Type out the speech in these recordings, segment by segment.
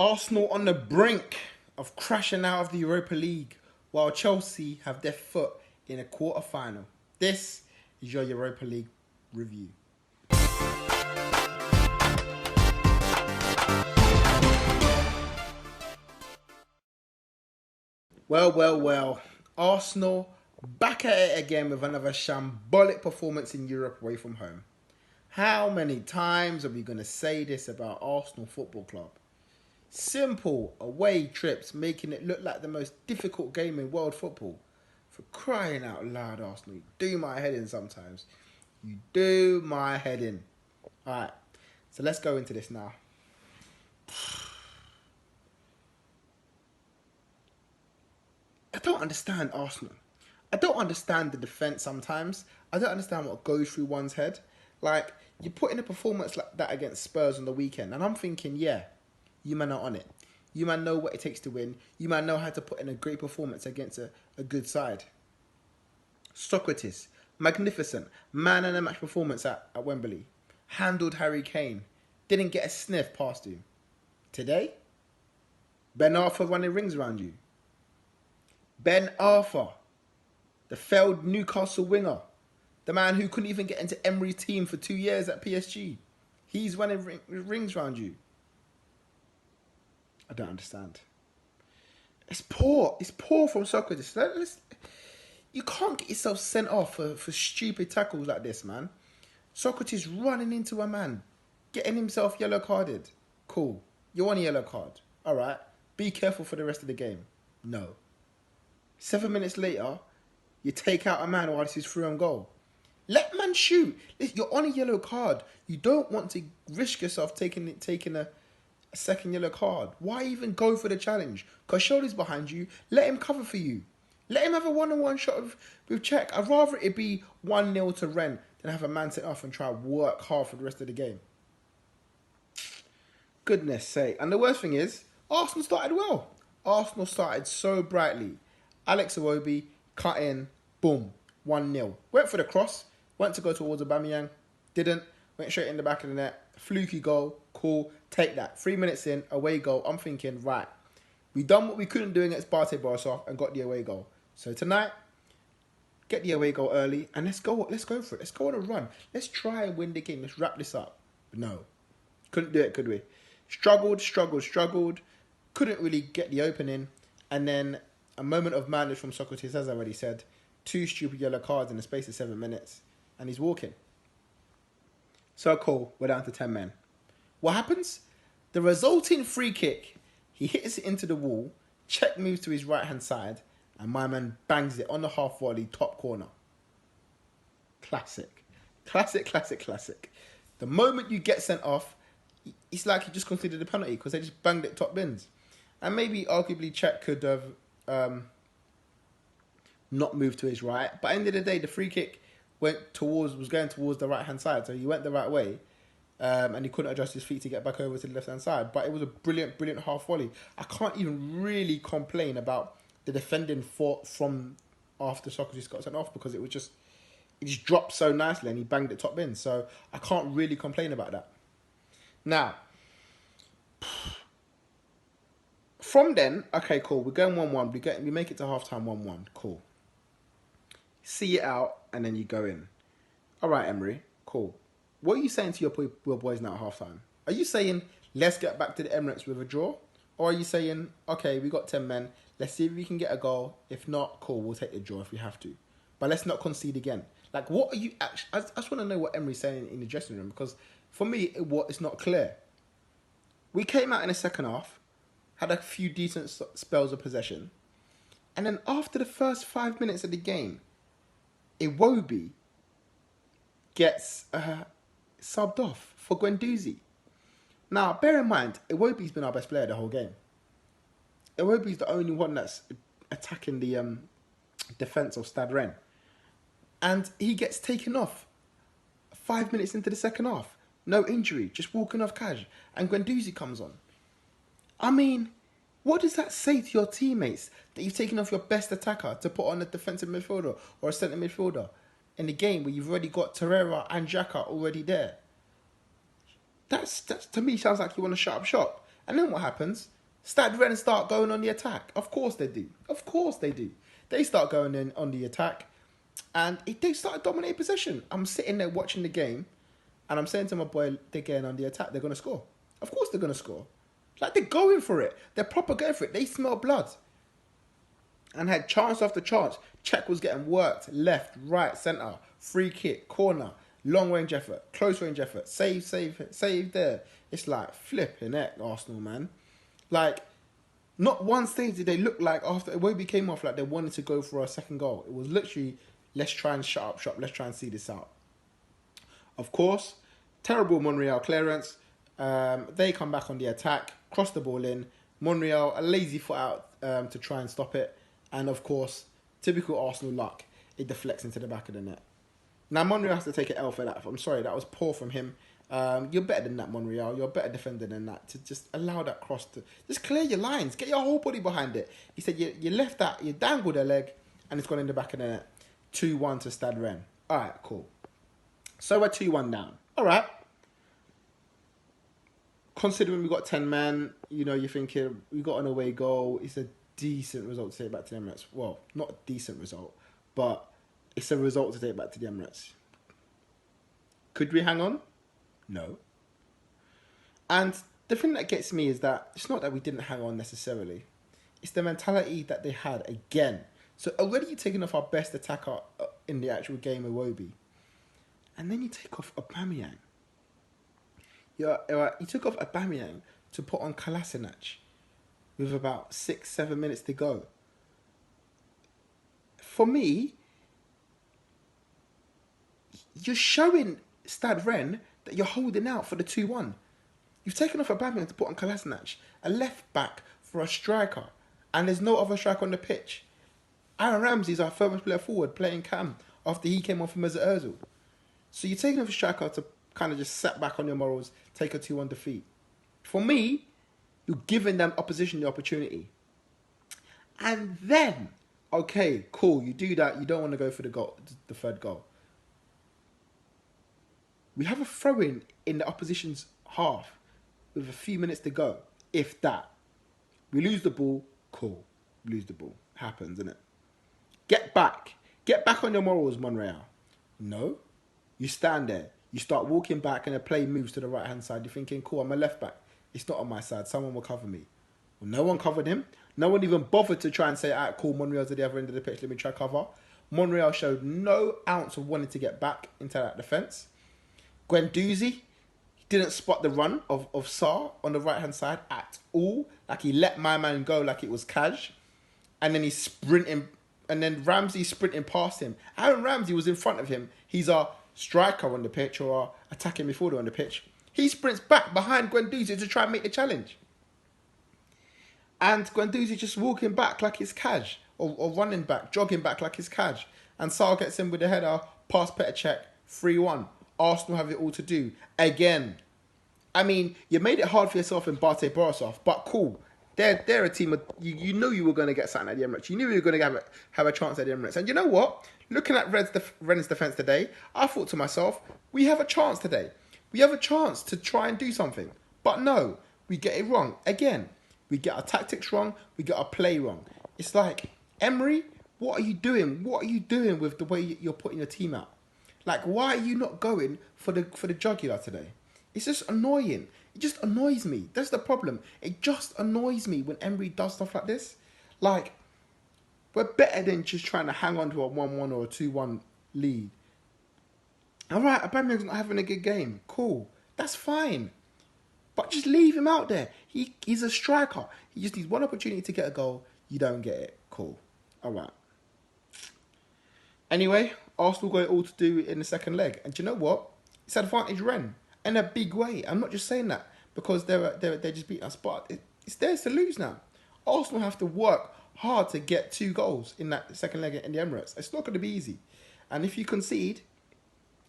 Arsenal on the brink of crashing out of the Europa League, while Chelsea have their foot in a quarter-final. This is your Europa League review. Well. Arsenal back at it again with another shambolic performance in Europe away from home. How many times are we going to say this about Arsenal Football Club? Simple away trips making it look like the most difficult game in world football. For crying out loud, Arsenal, you do my head in sometimes. You do my head in. Alright, so let's go into this now. I don't understand Arsenal. I don't understand the defence sometimes. I don't understand what goes through one's head. Like, you put in a performance like that against Spurs on the weekend, and I'm thinking, yeah, you man are on it. You man know what it takes to win. You man know how to put in a great performance against a good side. Socrates, magnificent. Man and a match performance at Wembley. Handled Harry Kane. Didn't get a sniff past him. Today, Ben Arthur running rings around you. Ben Arthur, the failed Newcastle winger. The man who couldn't even get into Emery's team for 2 years at PSG. He's running rings around you. I don't understand. It's poor. It's poor from Socrates. You can't get yourself sent off for stupid tackles like this, man. Socrates running into a man, getting himself yellow carded. Cool. You want a yellow card. All right. Be careful for the rest of the game. No. 7 minutes later, you take out a man while this is through on goal. Let man shoot. You're on a yellow card. You don't want to risk yourself taking a second yellow card. Why even go for the challenge? Because Showley's behind you. Let him cover for you. Let him have a one-on-one shot with Czech. I'd rather it be 1-0 to Rennes than have a man sit off and try to work hard for the rest of the game. Goodness sake. And the worst thing is, Arsenal started well. Arsenal started so brightly. Alex Iwobi cut in, boom, 1-0. Went for the cross, went to go towards Aubameyang, didn't, went straight in the back of the net. Fluky goal, cool, take that. 3 minutes in, away goal. I'm thinking, right, we done what we couldn't do against Bate Borisov and got the away goal. So tonight, get the away goal early and let's go for it. Let's go on a run. Let's try and win the game. Let's wrap this up. But no, couldn't do it, could we? Struggled. Couldn't really get the opening. And then a moment of madness from Socrates, as I already said. 2 stupid yellow cards in the space of 7 minutes. And he's walking. So cool, we're down to 10 men. What happens? The resulting free kick, he hits it into the wall, Czech moves to his right-hand side, and my man bangs it on the half volley, top corner. Classic. The moment you get sent off, it's like he just conceded a penalty because they just banged it top bins. And maybe, arguably, Czech could have not moved to his right. But at the end of the day, the free kick was going towards the right-hand side. So he went the right way. And he couldn't adjust his feet to get back over to the left-hand side. But it was a brilliant half volley. I can't even really complain about the defending from after Socrates got sent off because it just dropped so nicely and he banged it top in. So I can't really complain about that. Now, from then, okay, cool. We're going 1-1. We make it to half-time 1-1. Cool. See it out and then you go in. All right, Emery. Cool. What are you saying to your boys now at half-time? Are you saying, let's get back to the Emirates with a draw? Or are you saying, okay, we got 10 men. Let's see if we can get a goal. If not, cool, we'll take the draw if we have to. But let's not concede again. Like, what are you actually... I just want to know what Emery's saying in the dressing room. Because for me, it's not clear. We came out in the second half. Had a few decent spells of possession. And then after the first 5 minutes of the game, Iwobi gets subbed off for Guendouzi. Now, bear in mind, Iwobi's been our best player the whole game. Iwobi's the only one that's attacking the defence of Stade Rennes. And he gets taken off 5 minutes into the second half. No injury, just walking off cash. And Guendouzi comes on. I mean, what does that say to your teammates that you've taken off your best attacker to put on a defensive midfielder or a centre midfielder in the game where you've already got Torreira and Xhaka already there? That's to me sounds like you want to shut up shop. And then what happens? Stade Rennes start going on the attack. Of course they do. Of course they do. They start going in on the attack, and they start dominating possession. I'm sitting there watching the game, and I'm saying to my boy, they're getting on the attack. They're going to score. Of course they're going to score. Like, they're going for it. They're proper going for it. They smell blood. And had chance after chance. Czech was getting worked. Left, right, centre. Free kick, corner. Long range effort. Close range effort. Save there. It's like flipping heck, Arsenal, man. Like, not one stage did they look like after Iwobi came off like they wanted to go for a second goal. It was literally, let's try and shut up shop. Let's try and see this out. Of course, terrible Monreal clearance. They come back on the attack, cross the ball in. Monreal, a lazy foot out to try and stop it. And of course, typical Arsenal luck, it deflects into the back of the net. Now, Monreal has to take an L for that. I'm sorry, that was poor from him. You're better than that, Monreal. You're a better defender than that to just allow that cross to... Just clear your lines. Get your whole body behind it. He said you left that, you dangled a leg, and it's gone in the back of the net. 2-1 to Stade Rennes. All right, cool. So we're 2-1 down. All right. Considering we got 10 men, you know, you're thinking we got an away goal. It's a decent result to take back to the Emirates. Well, not a decent result, but it's a result to take back to the Emirates. Could we hang on? No. And the thing that gets me is that it's not that we didn't hang on necessarily. It's the mentality that they had again. So already you're taking off our best attacker in the actual game, Iwobi. And then you take off Aubameyang. You took off Aubameyang to put on Kolasinac with about 6-7 minutes to go. For me, you're showing Stade Rennes that you're holding out for the 2-1. You've taken off Aubameyang to put on Kolasinac, a left back for a striker, and there's no other striker on the pitch. Aaron Ramsey's our furthest player forward, playing cam after he came on from Mesut Ozil. So you're taking off a striker to kind of just set back on your morals, take a 2-1 defeat. For me, you're giving them opposition the opportunity. And then, okay, cool, you do that, you don't want to go for the third goal. We have a throw-in in the opposition's half with a few minutes to go, if that. We lose the ball, cool. We lose the ball. Happens, innit? Get back. Get back on your morals, Monreal. No. You stand there. You start walking back and the play moves to the right-hand side. You're thinking, cool, I'm a left back. It's not on my side. Someone will cover me. Well, no one covered him. No one even bothered to try and say, all right, cool, Monreal's at the other end of the pitch. Let me try cover. Monreal showed no ounce of wanting to get back into that defence. Guendouzi didn't spot the run of Sarr on the right-hand side at all. Like, he let my man go like it was cash. And then he's sprinting. And then Ramsey sprinting past him. Aaron Ramsey was in front of him. He's our striker on the pitch or our attacking midfielder on the pitch. He sprints back behind Guendouzi to try and make the challenge. And Guendouzi just walking back like it's cash. Or running back, jogging back like it's cash. And Sarr gets in with the header, past Petr Cech, 3-1. Arsenal have it all to do. Again. I mean, you made it hard for yourself in Bate Borisov, but cool. They're a team, you knew you were going to get something at the Emirates. You knew you were going to have a chance at the Emirates. And you know what? Looking at Rennes' defence today, I thought to myself, we have a chance today. We have a chance to try and do something. But no, we get it wrong. Again, we get our tactics wrong. We get our play wrong. It's like, Emery, what are you doing? What are you doing with the way you're putting your team out? Like, why are you not going for the jugular today? It's just annoying. It just annoys me. That's the problem. It just annoys me when Emery does stuff like this. Like, we're better than just trying to hang on to a 1-1 or a 2-1 lead. All right, Aubameyang's not having a good game. Cool. That's fine. But just leave him out there. He's a striker. He just needs one opportunity to get a goal. You don't get it. Cool. All right. Anyway, Arsenal got it all to do in the second leg. And do you know what? It's advantage Rennes in a big way. I'm not just saying that because they just beat us. But it's theirs to lose now. Arsenal have to work hard to get 2 goals in that second leg in the Emirates. It's not going to be easy. And if you concede,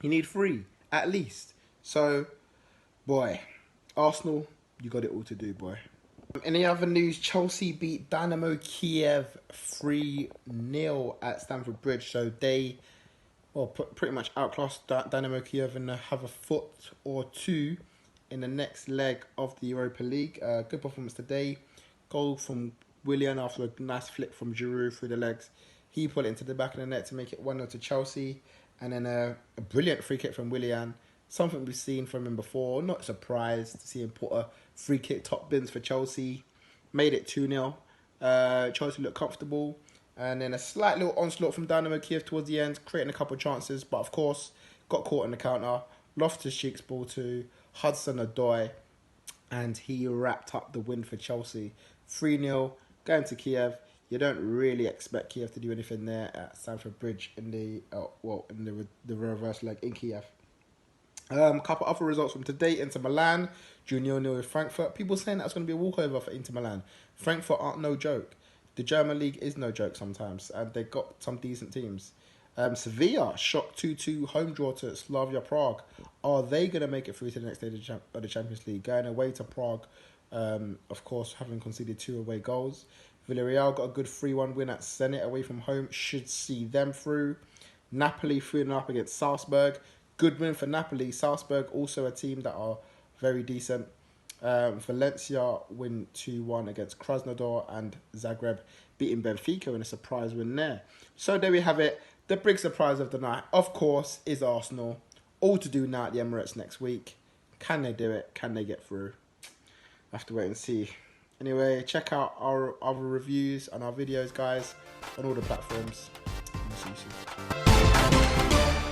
you need 3 at least. So, boy, Arsenal, you got it all to do, boy. In the other news, Chelsea beat Dynamo Kiev 3-0 at Stamford Bridge. So they, well, pretty much outclassed Dynamo Kiev and have a foot or two in the next leg of the Europa League. Good performance today. Goal from Willian after a nice flick from Giroud through the legs. He put it into the back of the net to make it 1-0 to Chelsea. And then a brilliant free kick from Willian. Something we've seen from him before. Not surprised to see him put a free kick top bins for Chelsea. Made it 2-0. Chelsea looked comfortable. And then a slight little onslaught from Dynamo Kiev towards the end, creating a couple of chances. But of course, got caught in the counter. Loftus-Cheek's ball to Hudson-odi. And he wrapped up the win for Chelsea. 3-0, going to Kiev. You don't really expect Kiev to do anything there at Stamford Bridge in the reverse leg in Kiev. A couple other results from today. Inter Milan drew 0-0 with Frankfurt. People saying that's going to be a walkover for Inter Milan. Frankfurt aren't no joke. The German league is no joke sometimes, and they got some decent teams. Sevilla shocked 2-2 home draw to Slavia Prague. Are they going to make it through to the next stage of the Champions League? Going away to Prague, of course, having conceded 2 away goals. Villarreal got a good 3-1 win at Zenit away from home. Should see them through. Napoli 3-0 up against Salzburg. Good win for Napoli. Salzburg also a team that are very decent. Valencia win 2-1 against Krasnodar, and Zagreb beating Benfica in a surprise win there. So there we have it. The big surprise of the night, of course, is Arsenal. All to do now at the Emirates next week. Can they do it? Can they get through? I have to wait and see. Anyway, check out our other reviews and our videos, guys, on all the platforms. See you soon.